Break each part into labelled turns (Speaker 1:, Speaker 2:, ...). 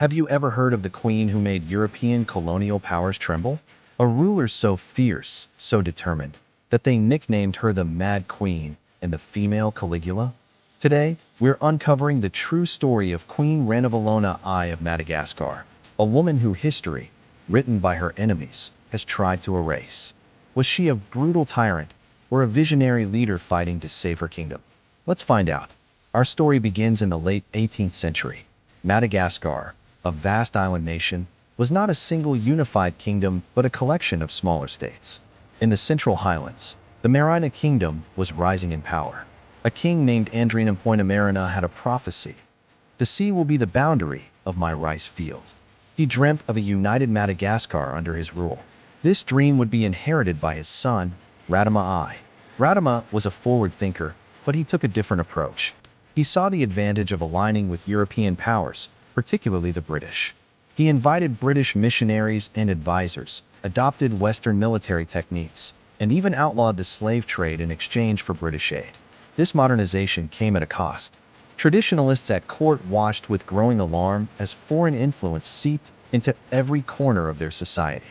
Speaker 1: Have you ever heard of the queen who made European colonial powers tremble? A ruler so fierce, so determined, that they nicknamed her the Mad Queen and the female Caligula? Today, we're uncovering the true story of Queen Ranavalona I of Madagascar, a woman who history, written by her enemies, has tried to erase. Was she a brutal tyrant, or a visionary leader fighting to save her kingdom? Let's find out. Our story begins in the late 18th century. Madagascar, a vast island nation, was not a single unified kingdom but a collection of smaller states. In the central highlands, the Marina kingdom was rising in power. A king named Andrinampoinamarina had a prophecy. The sea will be the boundary of my rice field. He dreamt of a united Madagascar under his rule. This dream would be inherited by his son, Radama I. Radama was a forward thinker, but he took a different approach. He saw the advantage of aligning with European powers, particularly the British. He invited British missionaries and advisors, adopted Western military techniques, and even outlawed the slave trade in exchange for British aid. This modernization came at a cost. Traditionalists at court watched with growing alarm as foreign influence seeped into every corner of their society.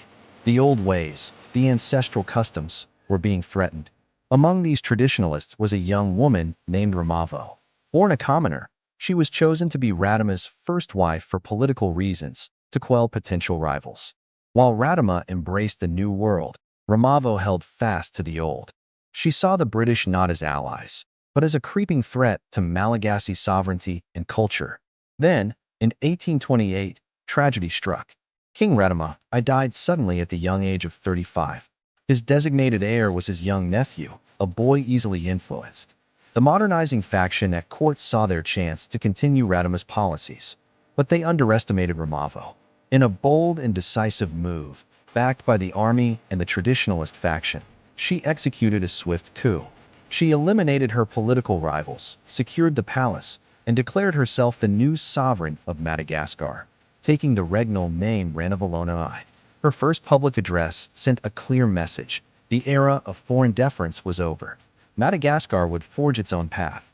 Speaker 1: The old ways, the ancestral customs, were being threatened. Among these traditionalists was a young woman named Ramavo. Born a commoner, she was chosen to be Radama's first wife for political reasons, to quell potential rivals. While Radama embraced the new world, Ramavo held fast to the old. She saw the British not as allies, but as a creeping threat to Malagasy sovereignty and culture. Then, in 1828, tragedy struck. King Radama I died suddenly at the young age of 35. His designated heir was his young nephew, a boy easily influenced. The modernizing faction at court saw their chance to continue Radama's policies, but they underestimated Ramavo. In a bold and decisive move, backed by the army and the traditionalist faction, she executed a swift coup. She eliminated her political rivals, secured the palace, and declared herself the new sovereign of Madagascar, taking the regnal name Ranavalona I. Her first public address sent a clear message. The era of foreign deference was over. Madagascar would forge its own path.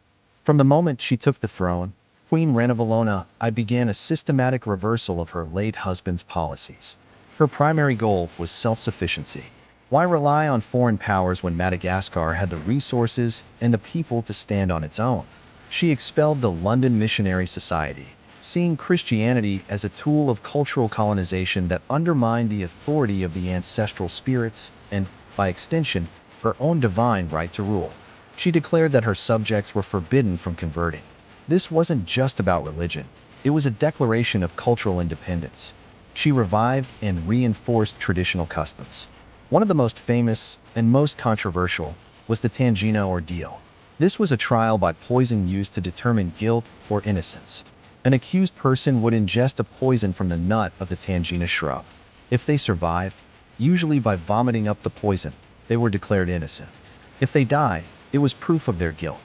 Speaker 1: From the moment she took the throne, Queen Ranavalona I began a systematic reversal of her late husband's policies. Her primary goal was self-sufficiency. Why rely on foreign powers when Madagascar had the resources and the people to stand on its own? She expelled the London Missionary Society, seeing Christianity as a tool of cultural colonization that undermined the authority of the ancestral spirits and, by extension, her own divine right to rule. She declared that her subjects were forbidden from converting. This wasn't just about religion. It was a declaration of cultural independence. She revived and reinforced traditional customs. One of the most famous and most controversial was the Tangina ordeal. This was a trial by poison used to determine guilt or innocence. An accused person would ingest a poison from the nut of the Tangina shrub. If they survived, usually by vomiting up the poison, they were declared innocent. If they died, it was proof of their guilt.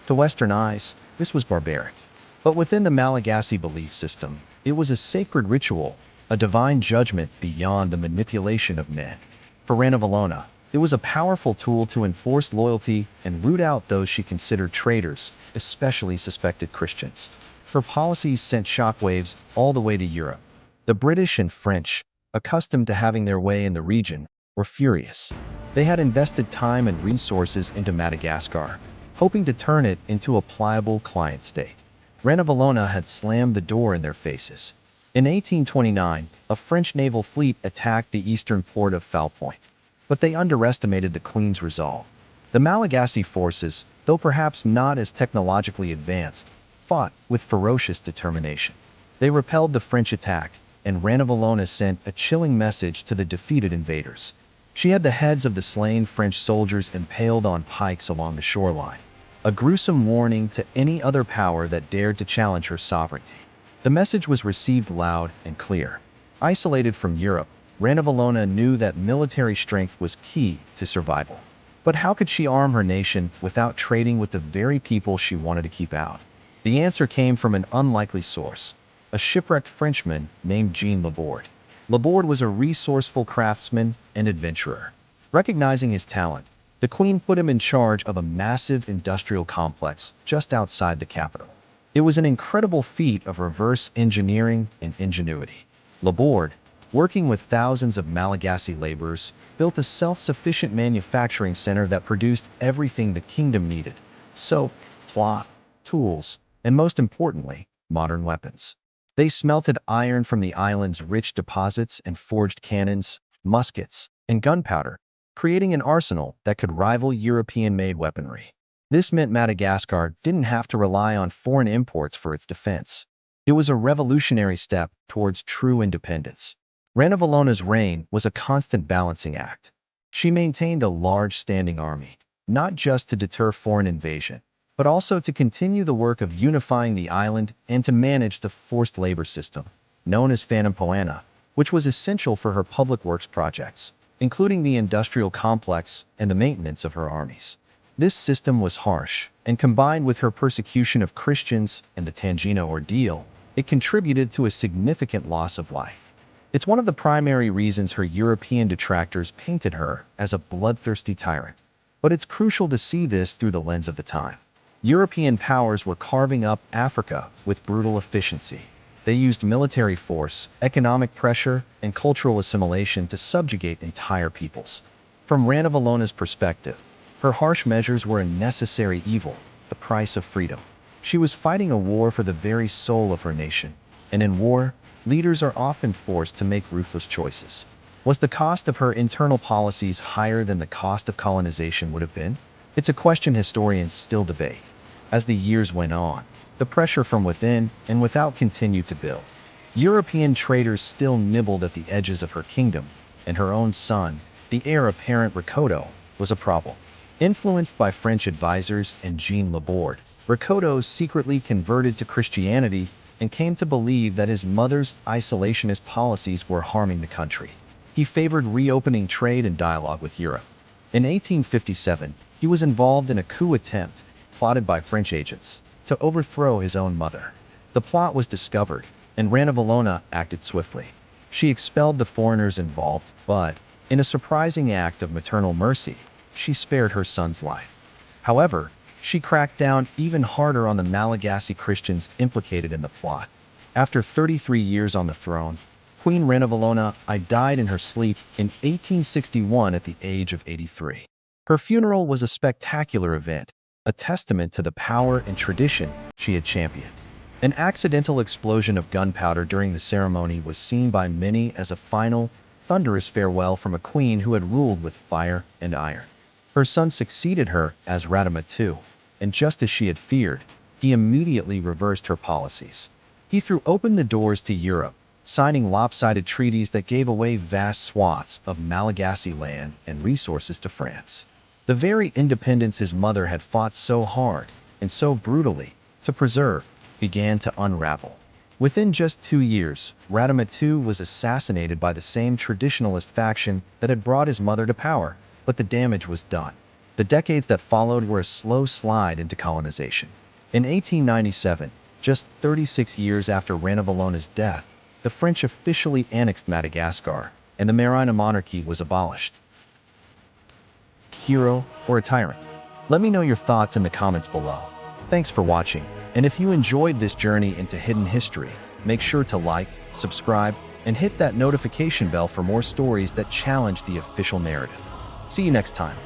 Speaker 1: To Western eyes, this was barbaric. But within the Malagasy belief system, it was a sacred ritual, a divine judgment beyond the manipulation of men. For Ranavalona, it was a powerful tool to enforce loyalty and root out those she considered traitors, especially suspected Christians. Her policies sent shockwaves all the way to Europe. The British and French, accustomed to having their way in the region, were furious. They had invested time and resources into Madagascar, hoping to turn it into a pliable client state. Ranavalona had slammed the door in their faces. In 1829, a French naval fleet attacked the eastern port of Foul Point, but they underestimated the Queen's resolve. The Malagasy forces, though perhaps not as technologically advanced, fought with ferocious determination. They repelled the French attack, and Ranavalona sent a chilling message to the defeated invaders. She had the heads of the slain French soldiers impaled on pikes along the shoreline, a gruesome warning to any other power that dared to challenge her sovereignty. The message was received loud and clear. Isolated from Europe, Ranavalona knew that military strength was key to survival. But how could she arm her nation without trading with the very people she wanted to keep out? The answer came from an unlikely source, a shipwrecked Frenchman named Jean Laborde. Laborde was a resourceful craftsman and adventurer. Recognizing his talent, the Queen put him in charge of a massive industrial complex just outside the capital. It was an incredible feat of reverse engineering and ingenuity. Laborde, working with thousands of Malagasy laborers, built a self-sufficient manufacturing center that produced everything the kingdom needed: soap, cloth, tools, and most importantly, modern weapons. They smelted iron from the island's rich deposits and forged cannons, muskets, and gunpowder, creating an arsenal that could rival European-made weaponry. This meant Madagascar didn't have to rely on foreign imports for its defense. It was a revolutionary step towards true independence. Ranavallona's reign was a constant balancing act. She maintained a large standing army, not just to deter foreign invasion, but also to continue the work of unifying the island and to manage the forced labor system, known as Fanampoana, which was essential for her public works projects, including the industrial complex and the maintenance of her armies. This system was harsh, and combined with her persecution of Christians and the Tangina ordeal, it contributed to a significant loss of life. It's one of the primary reasons her European detractors painted her as a bloodthirsty tyrant. But it's crucial to see this through the lens of the time. European powers were carving up Africa with brutal efficiency. They used military force, economic pressure, and cultural assimilation to subjugate entire peoples. From Ranavallona's perspective, her harsh measures were a necessary evil, the price of freedom. She was fighting a war for the very soul of her nation, and in war, leaders are often forced to make ruthless choices. Was the cost of her internal policies higher than the cost of colonization would have been? It's a question historians still debate. As the years went on, the pressure from within and without continued to build. European traders still nibbled at the edges of her kingdom, and her own son, the heir apparent Rakoto, was a problem. Influenced by French advisors and Jean Laborde, Rakoto secretly converted to Christianity and came to believe that his mother's isolationist policies were harming the country. He favored reopening trade and dialogue with Europe. In 1857, he was involved in a coup attempt, plotted by French agents, to overthrow his own mother. The plot was discovered, and Ranavalona acted swiftly. She expelled the foreigners involved, but, in a surprising act of maternal mercy, she spared her son's life. However, she cracked down even harder on the Malagasy Christians implicated in the plot. After 33 years on the throne, Queen Ranavalona I died in her sleep in 1861 at the age of 83. Her funeral was a spectacular event, a testament to the power and tradition she had championed. An accidental explosion of gunpowder during the ceremony was seen by many as a final, thunderous farewell from a queen who had ruled with fire and iron. Her son succeeded her as Radama II, and just as she had feared, he immediately reversed her policies. He threw open the doors to Europe, signing lopsided treaties that gave away vast swaths of Malagasy land and resources to France. The very independence his mother had fought so hard and so brutally to preserve began to unravel. Within just 2 years, Radama II was assassinated by the same traditionalist faction that had brought his mother to power, but the damage was done. The decades that followed were a slow slide into colonization. In 1897, just 36 years after Ranavallona's death, the French officially annexed Madagascar, and the Marina monarchy was abolished. Hero or a tyrant? Let me know your thoughts in the comments below. Thanks for watching, and if you enjoyed this journey into hidden history, make sure to like, subscribe, and hit that notification bell for more stories that challenge the official narrative. See you next time.